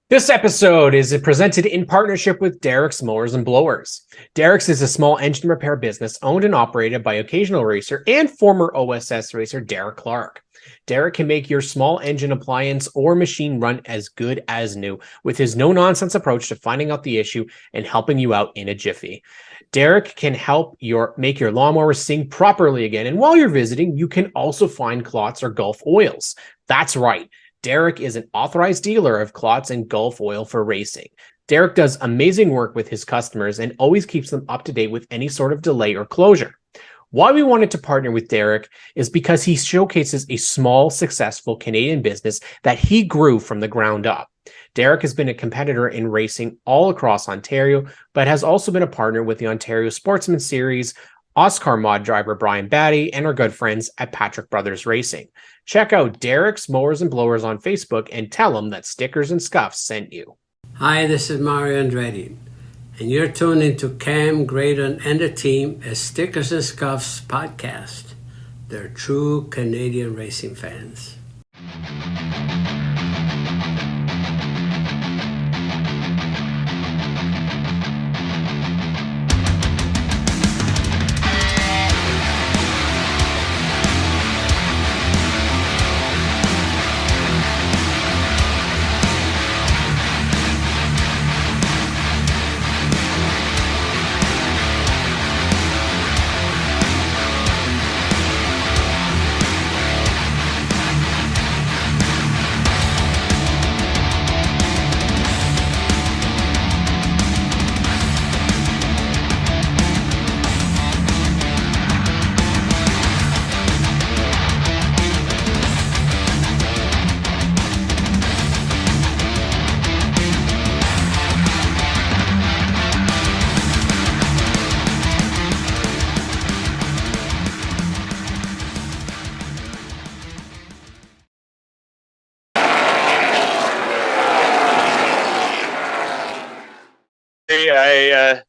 This episode is presented in partnership with Derek's Mowers and Blowers. Derek's is a small engine repair business owned and operated by occasional racer and former OSS racer Derek Clark. Derek can make your small engine appliance or machine run as good as new with his no-nonsense approach to finding out the issue and helping you out in a jiffy. Derek can help make your lawnmower sing properly again, and while you're visiting, you can also find Klotz or Gulf oils. That's right. Derek is an authorized dealer of Klotz and Gulf oil for racing. Derek does amazing work with his customers and always keeps them up to date with any sort of delay or closure. Why we wanted to partner with Derek is because he showcases a small, successful Canadian business that he grew from the ground up. Derek has been a competitor in racing all across Ontario, but has also been a partner with the Ontario Sportsman Series, Oscar mod driver Brian Batty, and our good friends at Patrick Brothers Racing. Check out Derek's Mowers and Blowers on Facebook and tell them that Stickers and Scuffs sent you. Hi, this is Mario Andretti, and you're tuned into Cam, Graydon, and the team as Stickers and Scuffs podcast. They're true Canadian racing fans.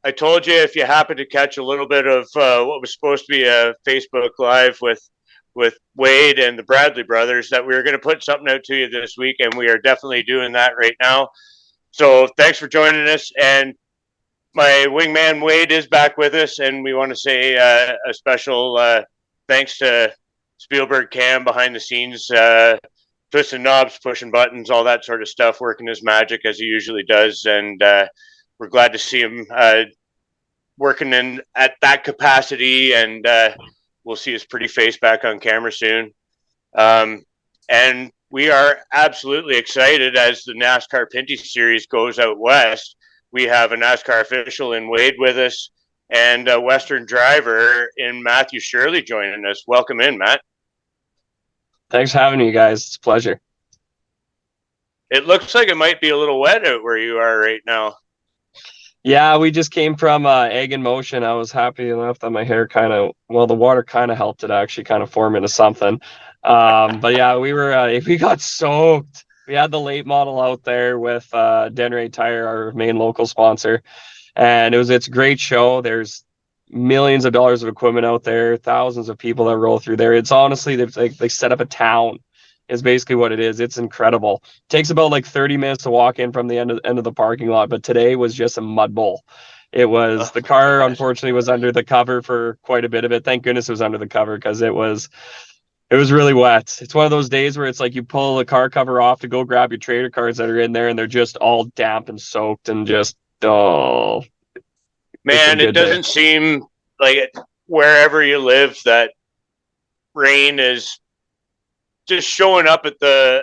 I told you if you happen to catch a little bit of what was supposed to be a Facebook Live with Wade and the Bradley brothers that we were going to put something out to you this week, and we are definitely doing that right now. So thanks for joining us. And my wingman Wade is back with us, and we want to say a special thanks to Spielberg Cam behind the scenes, twisting knobs, pushing buttons, all that sort of stuff, working his magic as he usually does. And we're glad to see him working in at that capacity, and we'll see his pretty face back on camera soon. And we are absolutely excited as the NASCAR Pinty Series goes out west. We have a NASCAR official in Wade with us and a Western driver in Matthew Shirley joining us. Welcome in, Matt. Thanks for having me, guys. It's a pleasure. It looks like it might be a little wet out where you are right now. Yeah, we just came from Egg in Motion. I was happy enough that my hair the water kind of helped it actually kind of form into something. But yeah, we got soaked. We had the late model out there with Denray Tire, our main local sponsor. And it's a great show. There's millions of dollars of equipment out there, thousands of people that roll through there. It's honestly, they set up a town is basically what it is. It's incredible. It takes about 30 minutes to walk in from the end of the parking lot, but today was just a mud bowl. It was the car unfortunately was under the cover for quite a bit of it. Thank goodness it was under the cover because it was really wet. It's one of those days where it's like you pull the car cover off to go grab your trader cards that are in there and they're just all damp and soaked and just man, it doesn't seem like it, wherever you live that rain is just showing up at the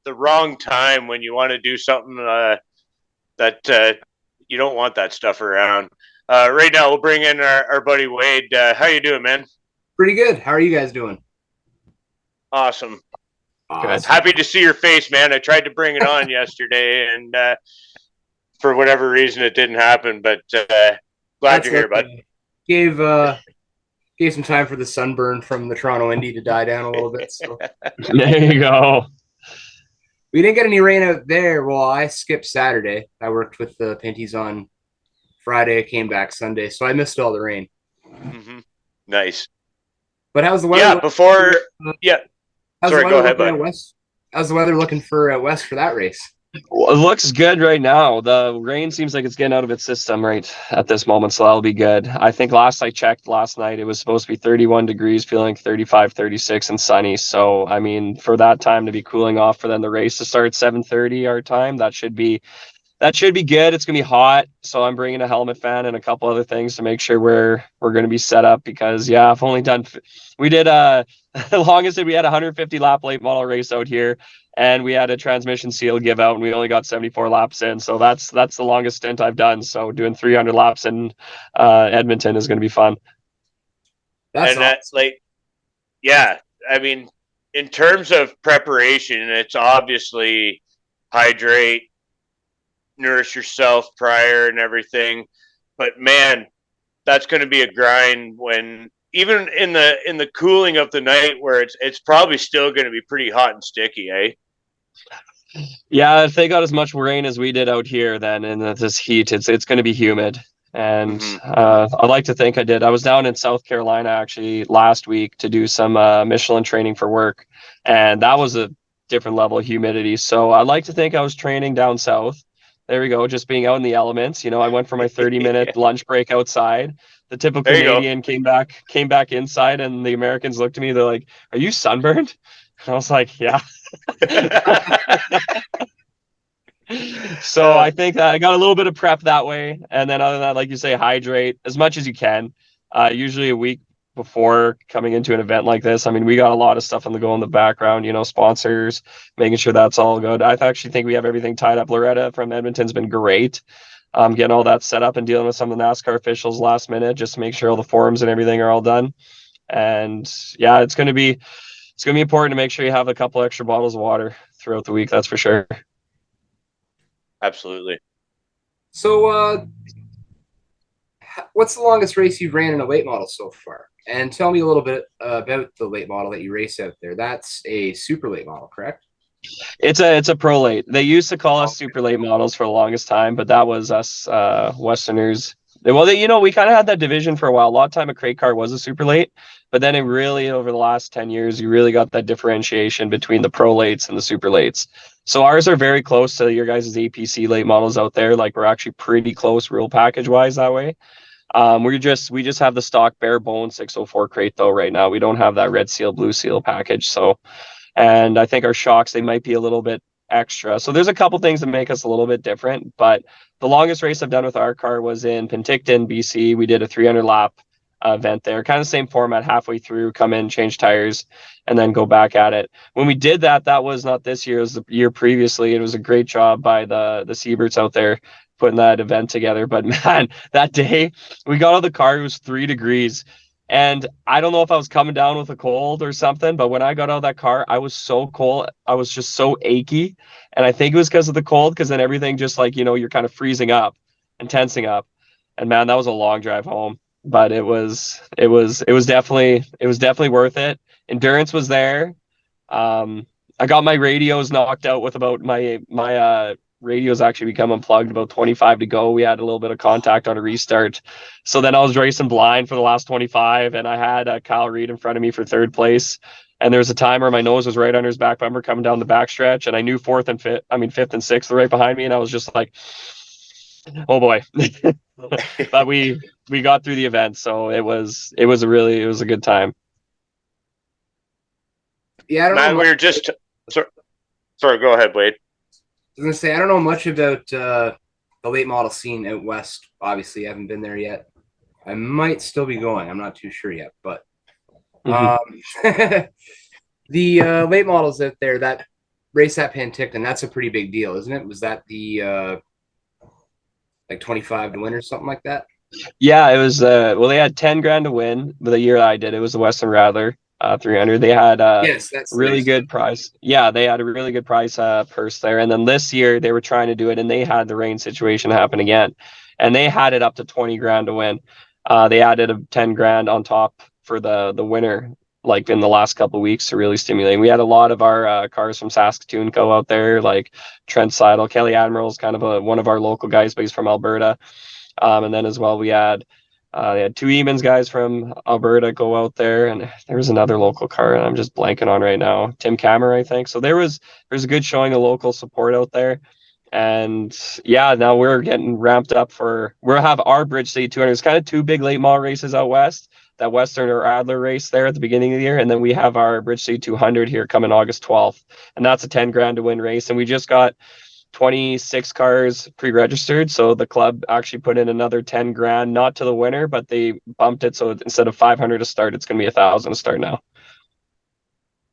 wrong time when you want to do something that you don't want that stuff around. Right now, we'll bring in our buddy Wade. How you doing, man? Pretty good. How are you guys doing? Awesome. Happy to see your face, man. I tried to bring it on yesterday, and for whatever reason, it didn't happen. But glad you're here, bud. Gave some time for the sunburn from the Toronto Indy to die down a little bit. So. There you go. We didn't get any rain out there. Well, I skipped Saturday. I worked with the Pinties on Friday. I came back Sunday, so I missed all the rain. Mm-hmm. Nice. But how's the weather? Yeah, Sorry, go ahead, bud. How's the weather looking for West for that race? Well, it looks good right now. The rain seems like it's getting out of its system right at this moment, so that'll be good. I think last I checked last night, it was supposed to be 31 degrees, feeling 35, 36 and sunny. So, I mean, for that time to be cooling off for then the race to start 7:30 our time, that should be good. It's gonna be hot, so I'm bringing a helmet fan and a couple other things to make sure we're gonna be set up because yeah, I've only done we did the longest we had a 150 lap late model race out here, and we had a transmission seal give out, and we only got 74 laps in. So that's the longest stint I've done. So doing 300 laps in Edmonton is gonna be fun. That's And that, awesome. like, yeah, I mean, in terms of preparation, it's obviously hydrate, nourish yourself prior and everything. But man, that's going to be a grind when even in the cooling of the night where it's probably still going to be pretty hot and sticky, eh? Yeah, if they got as much rain as we did out here, then in this heat, it's going to be humid. And Mm-hmm. I like to think I did. I was down in South Carolina actually last week to do some Michelin training for work, and that was a different level of humidity. So I like to think I was training down south. There we go, just being out in the elements. You know, I went for my 30-minute lunch break outside. The typical There you go. Canadian came back inside, and the Americans looked at me. They're like, "Are you sunburned?" And I was like, "Yeah." So I think that I got a little bit of prep that way, and then other than that, like you say, hydrate as much as you can. Usually a week before coming into an event like this. I mean, we got a lot of stuff on the go in the background. You know, sponsors, making sure that's all good. I actually think we have everything tied up. Loretta from Edmonton's been great, getting all that set up and dealing with some of the NASCAR officials last minute just to make sure all the forums and everything are all done. And yeah, it's gonna be important to make sure you have a couple extra bottles of water throughout the week. That's for sure. Absolutely. So, what's the longest race you've ran in a late model so far? And tell me a little bit about the late model that you race out there. That's a super late model, correct? It's a pro late. They used to call us super late models for the longest time, but that was us Westerners. Well, we kind of had that division for a while. A lot of time a crate car was a super late, but then it really over the last 10 years, you really got that differentiation between the pro lates and the super lates. So ours are very close to your guys' APC late models out there. Like we're actually pretty close rule package wise that way. We just have the stock bare bone 604 crate though right now. We don't have that red seal, blue seal package. So and I think our shocks they might be a little bit extra. So there's a couple things that make us a little bit different. But the longest race I've done with our car was in Penticton, BC. We did a 300 lap event there, kind of same format. Halfway through, come in, change tires, and then go back at it. When we did that, that was not this year; it was the year previously. It was a great job by the Sieberts out there putting that event together. But man, that day we got out of the car, it was 3 degrees. And I don't know if I was coming down with a cold or something, but when I got out of that car, I was so cold. I was just so achy. And I think it was because of the cold, because then everything just like, you're kind of freezing up and tensing up. And man, that was a long drive home. But it was definitely worth it. Endurance was there. I got my radios knocked out with about my radios actually become unplugged about 25 to go. We had a little bit of contact on a restart. So then I was racing blind for the last 25, and I had Kyle Reed in front of me for third place. And there was a time where my nose was right under his back bumper coming down the backstretch, and I knew fifth and sixth were right behind me, and I was just like, oh boy. But we got through the event, so it was a good time. Yeah, I don't know Man, much. we were just sorry, go ahead, Wade. I was gonna say I don't know much about the late model scene out west. Obviously, I haven't been there yet. I might still be going. I'm not too sure yet, but Mhm. the late models out there that race at Penticton, that's a pretty big deal, isn't it? Was that the like 25 to win or something like that? Yeah, it was well they had 10 grand to win, but the year I did it was the Western Rattler 300. They had a Yes, that's the really race. good price. Yeah, they had a really good price purse there. And then this year they were trying to do it, and they had the rain situation happen again. And they had it up to 20 grand to win. They added a 10 grand on top for the winner, like in the last couple of weeks to really stimulate. We had a lot of our cars from Saskatoon go out there, like Trent Seidel, Kelly Admiral's kind of one of our local guys, but he's from Alberta. And then as well, they had two Emans guys from Alberta go out there, and there was another local car, and I'm just blanking on right now. Tim Cameron, I think. So there's a good showing of local support out there. And yeah, now we're getting ramped up we'll have our Bridge City 200. It's kind of two big late model races out west, that Western or Adler race there at the beginning of the year. And then we have our Bridge City 200 here coming August 12th. And that's a 10 grand to win race. And we just got 26 cars pre-registered. So the club actually put in another 10 grand, not to the winner, but they bumped it. So instead of 500 to start, it's going to be 1,000 to start now.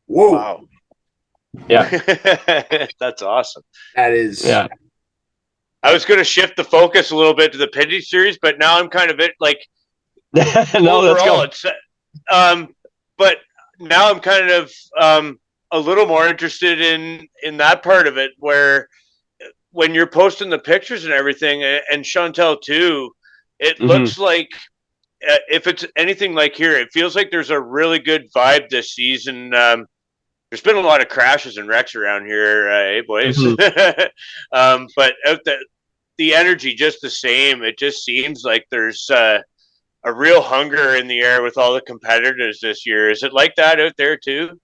Whoa. Wow. Yeah. That's awesome. That is. Yeah. I was going to shift the focus a little bit to the Pinty series, but now I'm kind of No, let's go. It's, but now I'm kind of a little more interested in that part of it, where when you're posting the pictures and everything, and Chantel too, it looks like if it's anything like here, it feels like there's a really good vibe this season. There's been a lot of crashes and wrecks around here, hey boys. But the energy just the same. It just seems like there's a real hunger in the air with all the competitors this year. Is it like that out there too?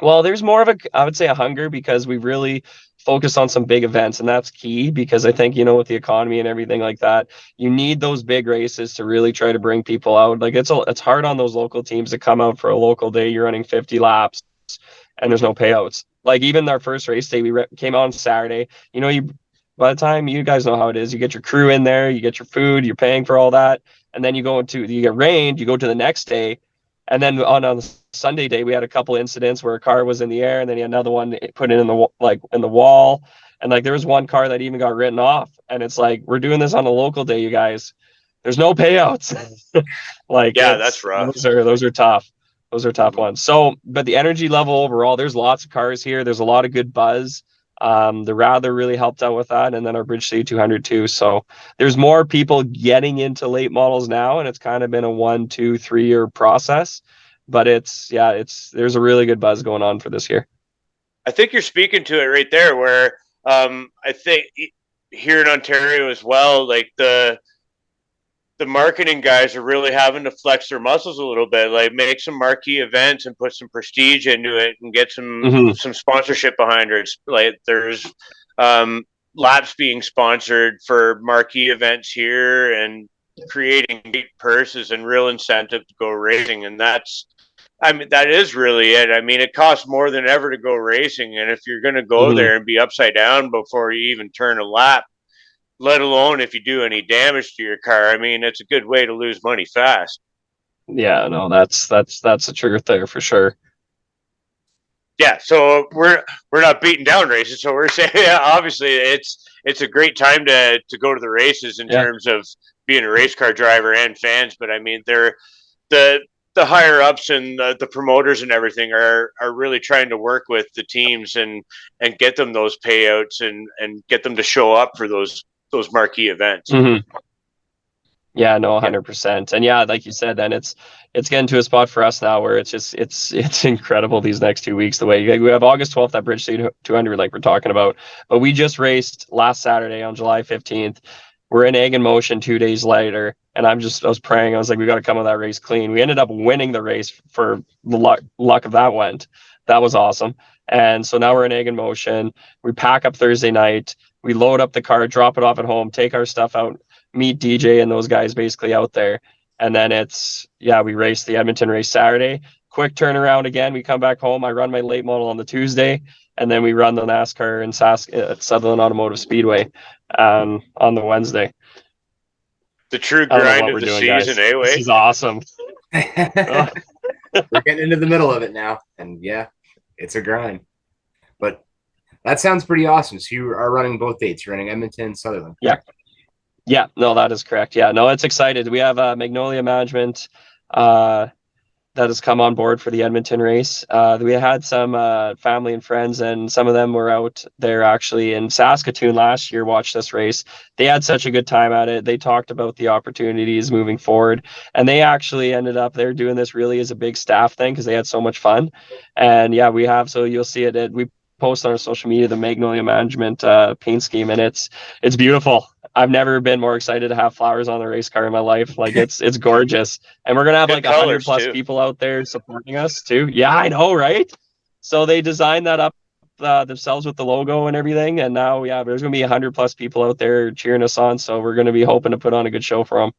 Well, there's more of I would say a hunger, because we really focus on some big events, and that's key, because I think, with the economy and everything like that, you need those big races to really try to bring people out. Like it's hard on those local teams to come out for a local day. You're running 50 laps and there's no payouts. Like even our first race day, we came on Saturday, by the time, you guys know how it is, you get your crew in there, you get your food, you're paying for all that. And then you get rained, you go to the next day. And then on the Sunday day, we had a couple incidents where a car was in the air, and then you had another one put in the wall. And there was one car that even got written off. And it's like, we're doing this on a local day, you guys. There's no payouts. Yeah, that's rough. Those are tough. Those are tough ones. So, but the energy level overall, there's lots of cars here. There's a lot of good buzz. The Rather really helped out with that, and then our Bridge City 200 too. So there's more people getting into late models now, and it's kind of been a 1, 2, 3 year process. But there's a really good buzz going on for this year. I think you're speaking to it right there, where I think here in Ontario as well, like the marketing guys are really having to flex their muscles a little bit, like make some marquee events and put some prestige into it and get some sponsorship behind it. Like there's laps being sponsored for marquee events here and creating big purses and real incentive to go racing. And that is really it. I mean, it costs more than ever to go racing. And if you're going to go there and be upside down before you even turn a lap, let alone if you do any damage to your car, I mean, it's a good way to lose money fast. Yeah, no, that's the truth there for sure. Yeah, so we're not beating down races, so we're saying, yeah, obviously it's a great time to go to the races in terms of being a race car driver and fans. But I mean, they're the higher ups and the promoters and everything are really trying to work with the teams and get them those payouts and get them to show up for those marquee events. Yeah, no, 100%. And yeah, like you said, then it's getting to a spot for us now where it's incredible these next 2 weeks. The way we have August 12th at Bridge City 200, like we're talking about, but we just raced last Saturday on July 15th. We're in Egg in Motion 2 days later, and I was praying. I was like, we got to come with that race clean. We ended up winning the race for the luck of that went. That was awesome. And so now we're in Egg in Motion. We pack up Thursday night. We load up the car, drop it off at home, take our stuff out, meet DJ and those guys basically out there. And then we race the Edmonton race Saturday. Quick turnaround again. We come back home. I run my late model on the Tuesday, and then we run the NASCAR in at Sutherland Automotive Speedway on the Wednesday. The true grind of the season, guys. This is awesome. We're getting into the middle of it now, and yeah, it's a grind. But that sounds pretty awesome. So you are running both dates. You're running Edmonton, Sutherland. Correct? Yeah, no, that is correct. Yeah, no, it's excited. We have Magnolia Management that has come on board for the Edmonton race. We had some family and friends, and some of them were out there actually in Saskatoon last year, watched this race. They had such a good time at it. They talked about the opportunities moving forward, and they actually ended up, they're doing this really as a big staff thing because they had so much fun. And yeah, we have, so you'll see it. We post on our social media the Magnolia Management paint scheme, and it's beautiful. I've never been more excited to have flowers on the race car in my life. Like it's gorgeous. And we're going to have like 100+ people out there supporting us too. Yeah, I know. Right. So they designed that up themselves with the logo and everything. And now, yeah, there's going to be 100+ people out there cheering us on. So we're going to be hoping to put on a good show for them.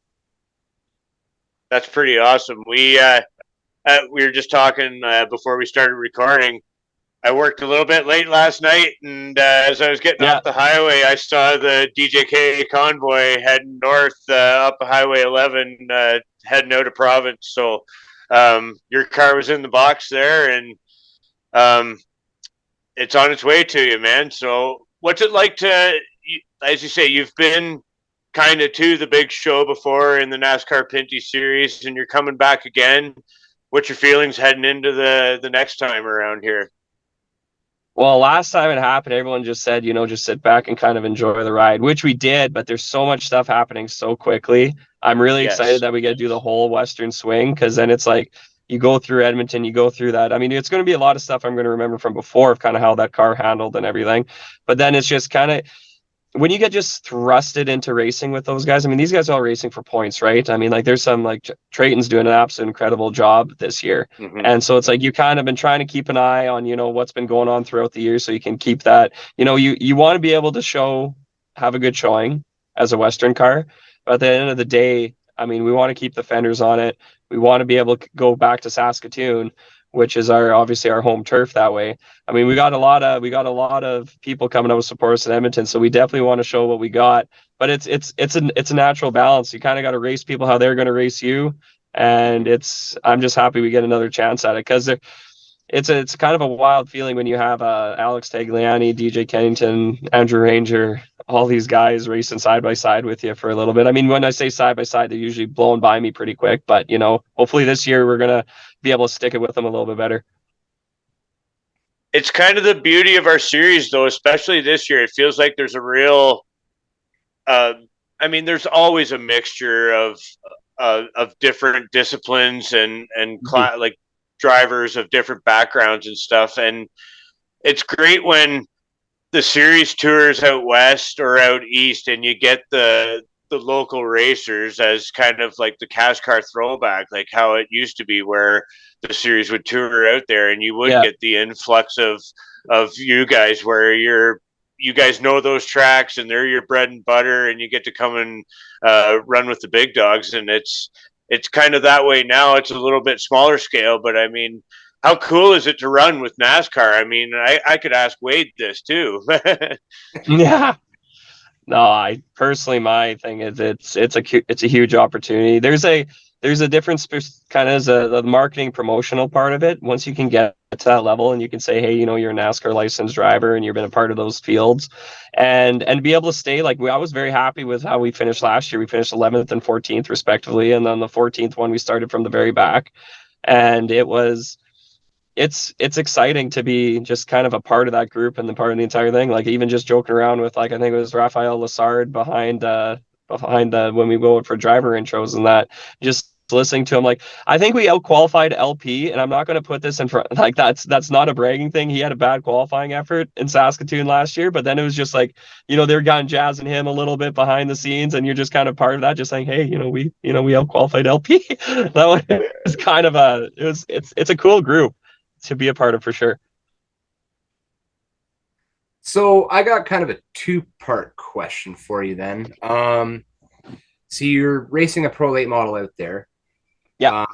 That's pretty awesome. We were just talking before we started recording. I worked a little bit late last night, and as I was getting off the highway, I saw the DJK convoy heading north up Highway 11, heading out of province. So your car was in the box there, and it's on its way to you, man. So what's it like to, as you say, you've been kind of to the big show before in the NASCAR Pinty Series, and you're coming back again. What's your feelings heading into the next time around here? Well, last time it happened, everyone just said, just sit back and kind of enjoy the ride, which we did, but there's so much stuff happening so quickly. I'm really excited that we get to do the whole Western swing, because then it's like you go through Edmonton, you go through that. I mean, it's going to be a lot of stuff I'm going to remember from before of kind of how that car handled and everything. But then it's just kind of, when you get just thrusted into racing with those guys, I mean, these guys are all racing for points, right? I mean, like there's some, like Trayton's doing an absolute incredible job this year. Mm-hmm. And so it's like, you kind of been trying to keep an eye on, what's been going on throughout the year, so you can keep that, you want to be able to have a good showing as a Western car. But at the end of the day, I mean, we want to keep the fenders on it. We want to be able to go back to Saskatoon, which is obviously our home turf that way. I mean, we got a lot of people coming out to support us in Edmonton, so we definitely want to show what we got. But it's a natural balance. You kind of got to race people how they're going to race you, and I'm just happy we get another chance at it, because it's kind of a wild feeling when you have Alex Tagliani, DJ Kennington, Andrew Ranger, all these guys racing side by side with you for a little bit. I mean, when I say side by side, they're usually blowing by me pretty quick, but hopefully this year we're going to be able to stick it with them a little bit better. It's kind of the beauty of our series, though, especially this year. It feels like there's a real, there's always a mixture of different disciplines and like drivers of different backgrounds and stuff. And it's great when the series tours out west or out east, and you get the local racers as kind of like the cash car throwback, like how it used to be, where the series would tour out there, and you would get the influx of you guys, where you guys know those tracks and they're your bread and butter, and you get to come and run with the big dogs. And it's kind of that way now. It's a little bit smaller scale, but I mean, how cool is it to run with NASCAR? I mean, I could ask Wade this too. Yeah. No, I personally, my thing is it's a huge opportunity. There's a difference, kind of as the marketing promotional part of it. Once you can get to that level and you can say, hey, you're a NASCAR licensed driver and you've been a part of those fields, and be able to stay, like I was very happy with how we finished last year. We finished 11th and 14th respectively, and then the 14th one we started from the very back, and it's exciting to be just kind of a part of that group and the part of the entire thing. Like even just joking around with, like, I think it was Raphael Lassard behind when we go for driver intros, and that just listening to him, like, I think we outqualified LP, and I'm not going to put this in front, like that's not a bragging thing. He had a bad qualifying effort in Saskatoon last year, but then it was just like, they're kind of jazzing him a little bit behind the scenes, and you're just kind of part of that, just saying, hey, we outqualified LP. That one is kind of it's a cool group to be a part of for sure. So I got kind of a two-part question for you then. So you're racing a Pro Late model out there. Yeah.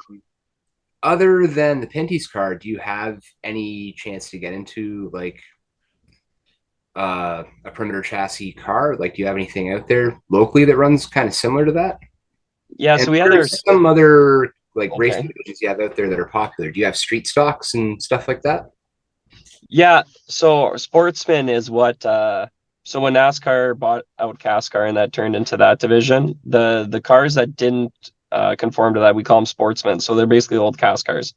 Other than the Pinty's car, do you have any chance to get into like a perimeter chassis car? Like, do you have anything out there locally that runs kind of similar to that? Yeah. And so we have some other race Okay. divisions you have out there that are popular. Do you have street stocks and stuff like that? Yeah, so Sportsman is what so when NASCAR bought out CASCAR and that turned into that division, the cars that didn't conform to that, we call them Sportsmen. So they're basically old CASCARs.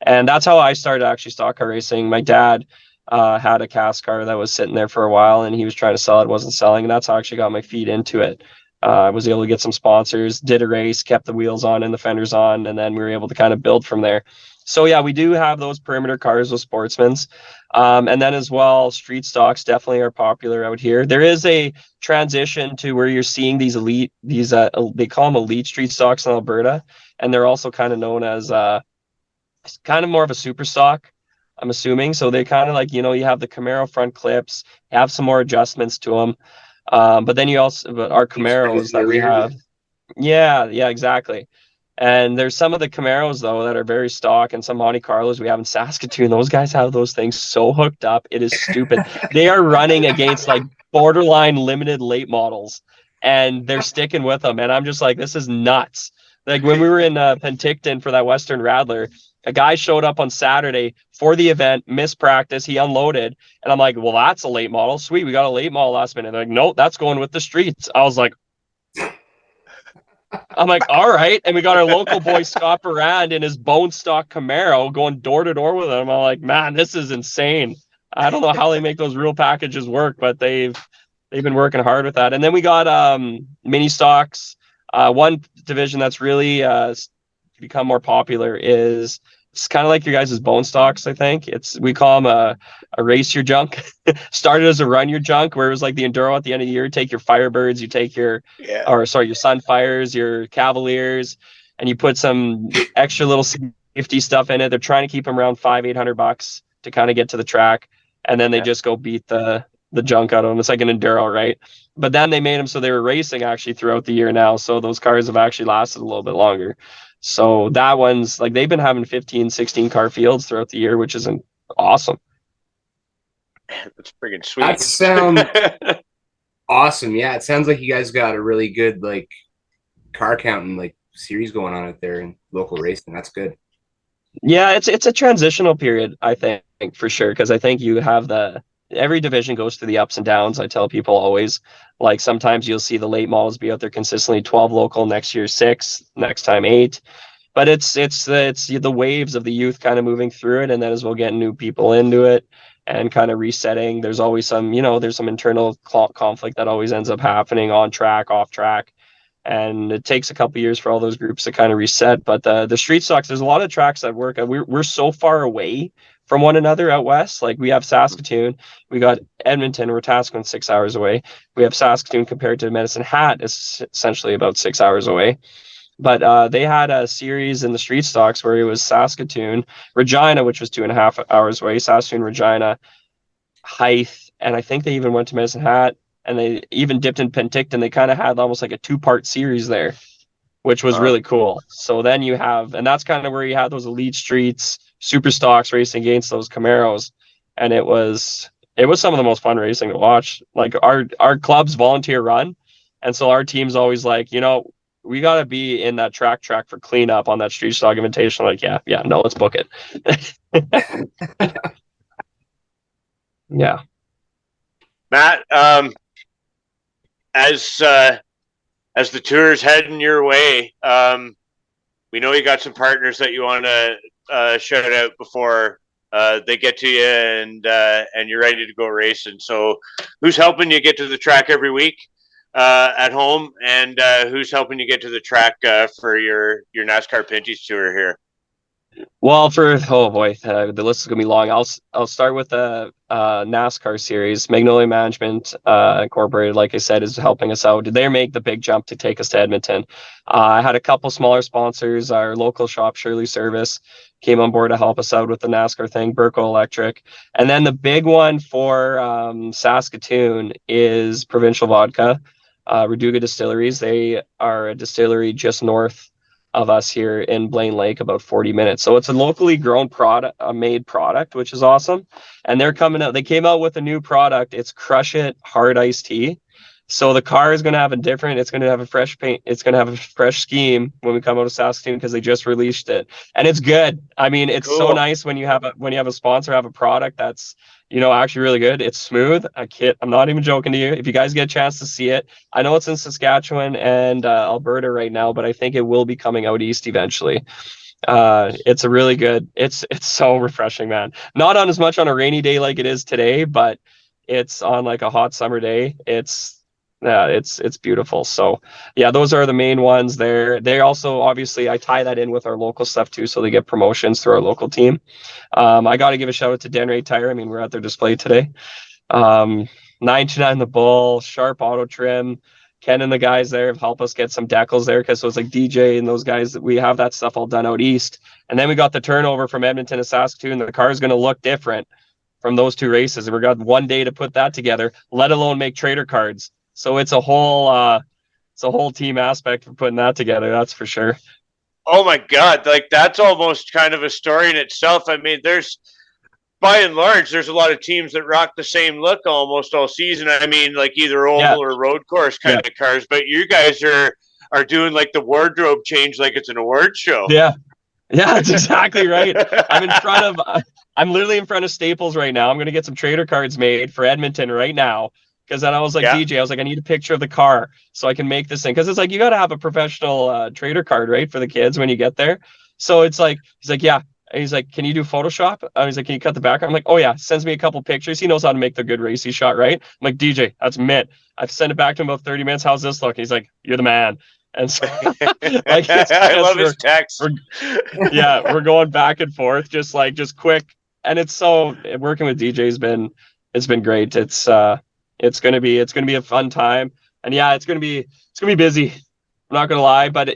And that's how I started actually stock car racing. My dad had a CASCAR that was sitting there for a while, and he was trying to sell it, wasn't selling, and that's how I actually got my feet into it. I was able to get some sponsors, did a race, kept the wheels on and the fenders on, and then we were able to kind of build from there. So yeah, we do have those perimeter cars with Sportsmans. And then as well, street stocks definitely are popular out here. There is a transition to where you're seeing these they call them elite street stocks in Alberta, and they're also kind of known as kind of more of a super stock. I'm assuming. So they kind of like, you have the Camaro front clips, have some more adjustments to them. But then but our Camaros that we have. Yeah, exactly. And there's some of the Camaros though that are very stock, and some Monte Carlos we have in Saskatoon. Those guys have those things so hooked up. It is stupid. They are running against like borderline limited late models, and they're sticking with them. And I'm just like, this is nuts. Like when we were in Penticton for that Western Rattler, a guy showed up on Saturday for the event, missed practice, he unloaded, and I'm like, well, that's a late model. Sweet, we got a late model last minute. They're like, nope, that's going with the streets. I was like, all right. And we got our local boy Scott Barand in his bone stock Camaro going door to door with him. I'm like, man, this is insane. I don't know how they make those real packages work, but they've been working hard with that. And then we got mini stocks. One division that's really become more popular is it's kind of like your guys' bone stocks. I think we call them a race your junk. Started as a run your junk, where it was like the enduro at the end of the year. Take your Firebirds, you take your your Sunfires, your Cavaliers, and you put some extra little safety stuff in it. They're trying to keep them around $500-800 to kind of get to the track, and then they just go beat the junk out of them. It's like an enduro, right? But then they made them so they were racing actually throughout the year now. So those cars have actually lasted a little bit longer. So that one's like they've been having 15, 16 car fields throughout the year, which is awesome. That's freaking sweet. That sounds awesome. Yeah, it sounds like you guys got a really good like car count and like series going on out there in local racing. That's good. Yeah, it's a transitional period, I think, for sure, because I think you have every division goes through the ups and downs. I tell people always, like sometimes you'll see the late models be out there consistently 12 local, next year 6, next time 8. But it's the waves of the youth kind of moving through it, and then as we'll get new people into it and kind of resetting, there's always some, there's some internal conflict that always ends up happening on track, off track. And it takes a couple years for all those groups to kind of reset. But the street stocks, there's a lot of tracks that work. We're so far away from one another out west. Like we have Saskatoon, we got Edmonton, we're Tasman 6 hours away. We have Saskatoon compared to Medicine Hat is essentially about 6 hours away. But they had a series in the street stocks where it was Saskatoon, Regina, which was 2.5 hours away, Saskatoon, Regina, Hythe, and I think they even went to Medicine Hat. And they even dipped in Penticton. They kind of had almost like a 2-part series there, which was really cool. So then you have, and that's kind of where you had those elite streets, super stocks racing against those Camaros. And it was some of the most fun racing to watch. Like our club's volunteer run. And so our team's always like, we got to be in that track for cleanup on that street stock invitation. Like, yeah, no, let's book it. Yeah. Matt, as the tour's heading your way, we know you got some partners that you want to shout out before they get to you and you're ready to go racing. So, who's helping you get to the track every week at home, and who's helping you get to the track for your NASCAR Pinty's tour here? Well, oh boy, the list is gonna be long. I'll start with the NASCAR series. Magnolia Management Incorporated, like I said, is helping us out. They make the big jump to take us to Edmonton. I had a couple smaller sponsors. Our local shop, Shirley Service, came on board to help us out with the NASCAR thing. Burco Electric, and then the big one for Saskatoon is Provincial Vodka, Reduga Distilleries. They are a distillery just north of us here in Blaine Lake, about 40 minutes. So it's a locally grown product, a made product, which is awesome. And they're coming out. They came out with a new product. It's Crush It Hard Iced Tea. So the car is going to have it's going to have a fresh paint. It's going to have a fresh scheme when we come out of Saskatoon because they just released it, and it's good. I mean, it's cool. So nice when you have a sponsor have a product that's actually really good. It's smooth. I'm not even joking to you. If you guys get a chance to see it, I know it's in Saskatchewan and Alberta right now, but I think it will be coming out east eventually. It's a really good. It's so refreshing, man. Not on as much on a rainy day like it is today, but it's on like a hot summer day. It's beautiful. So yeah, those are the main ones there. They also, obviously, I tie that in with our local stuff too, so they get promotions through our local team. I got to give a shout out to Denray Tire. I mean, we're at their display today. 929 The Bull, Sharp Auto Trim, Ken and the guys there have helped us get some decals there, because so it's like DJ and those guys, we have that stuff all done out east. And then we got the turnover from Edmonton to Saskatoon. The car is going to look different from those two races. And we got one day to put that together, let alone make trader cards. So it's a whole team aspect for putting that together. That's for sure. Oh my God. Like that's almost kind of a story in itself. I mean, by and large, there's a lot of teams that rock the same look almost all season. I mean, like either oval or road course kind of cars, but you guys are doing like the wardrobe change like it's an award show. Yeah, that's exactly right. I'm literally in front of Staples right now. I'm going to get some trader cards made for Edmonton right now. Because then I was like, DJ, I was like, I need a picture of the car so I can make this thing. Because it's like, you got to have a professional trader card, right, for the kids when you get there. So it's like, he's like, yeah. And he's like, can you do Photoshop? He's like, can you cut the background? I'm like, oh yeah. Sends me a couple pictures. He knows how to make the good racy shot, right? I'm like, DJ, that's mint. I've sent it back to him about 30 minutes. How's this look? And he's like, you're the man. And so like, I love his text. We're going back and forth, just quick. And it's so working with DJ it's been great. It's gonna be a fun time. And yeah, it's gonna be busy. I'm not gonna lie, but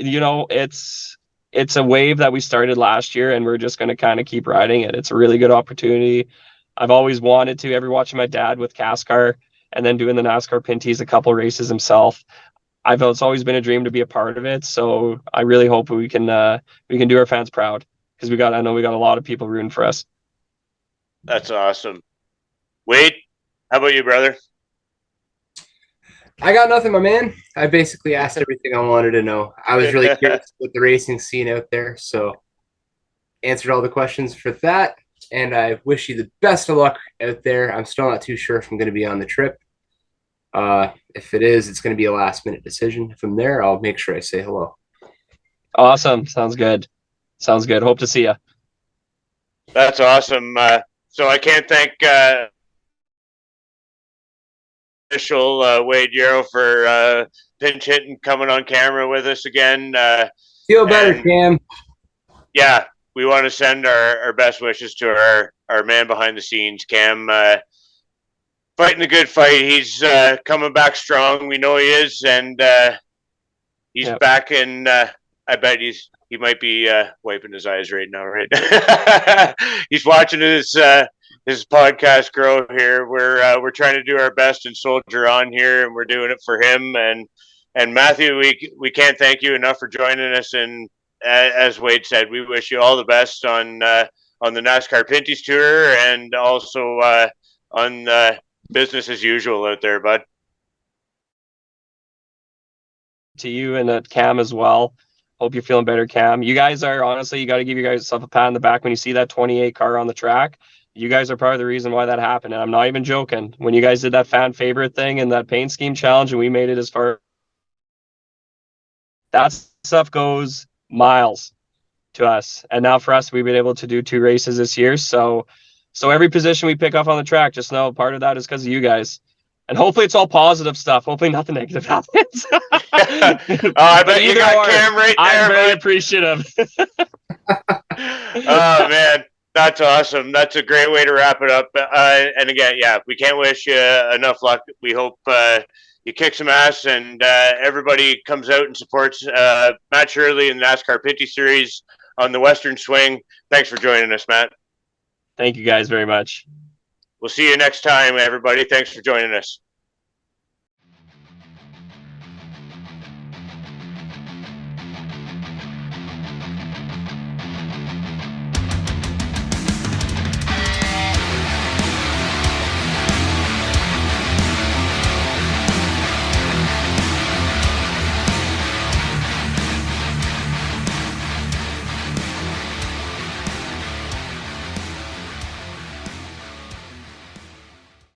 it's a wave that we started last year, and we're just going to kind of keep riding it. It's a really good opportunity. I've always wanted to, ever watching my dad with CASCAR and then doing the NASCAR Pinties, a couple races himself. It's always been a dream to be a part of it. So I really hope we can do our fans proud, because I know we got a lot of people rooting for us. That's awesome. Wade, how about you, brother? I got nothing, my man. I basically asked everything I wanted to know. I was really curious with the racing scene out there, so answered all the questions for that. And I wish you the best of luck out there. I'm still not too sure if I'm going to be on the trip. If it is, it's going to be a last-minute decision. If I'm there, I'll make sure I say hello. Awesome. Sounds good. Hope to see you. That's awesome. So I can't thank official Wade Yarrow for pinch hitting, coming on camera with us again. Feel better, Cam. Yeah, we want to send our best wishes to our man behind the scenes, Cam. Fighting a good fight. He's coming back strong. We know he is, and he's back in. I bet he might be wiping his eyes right now, right? He's watching his podcast grow here. We're trying to do our best and soldier on here, and we're doing it for him. And Matthew, we can't thank you enough for joining us. And as Wade said, we wish you all the best on the NASCAR Pinties Tour, and also on business as usual out there, bud. To you and Cam as well. Hope you're feeling better, Cam. You guys are, honestly, you got to give yourself a pat on the back when you see that 28 car on the track. You guys are part of the reason why that happened. And I'm not even joking. When you guys did that fan favorite thing and that paint scheme challenge, and we made it as far, that stuff goes miles to us. And now for us, we've been able to do 2 races this year. So every position we pick up on the track, just know part of that is because of you guys. And hopefully it's all positive stuff. Hopefully nothing negative happens. I bet you got Cam right there. I'm very appreciative. Oh, man. That's awesome. That's a great way to wrap it up. And again, yeah, we can't wish you enough luck. We hope you kick some ass, and everybody comes out and supports Matt Shirley in the NASCAR Pinty Series on the Western Swing. Thanks for joining us, Matt. Thank you guys very much. We'll see you next time, everybody. Thanks for joining us.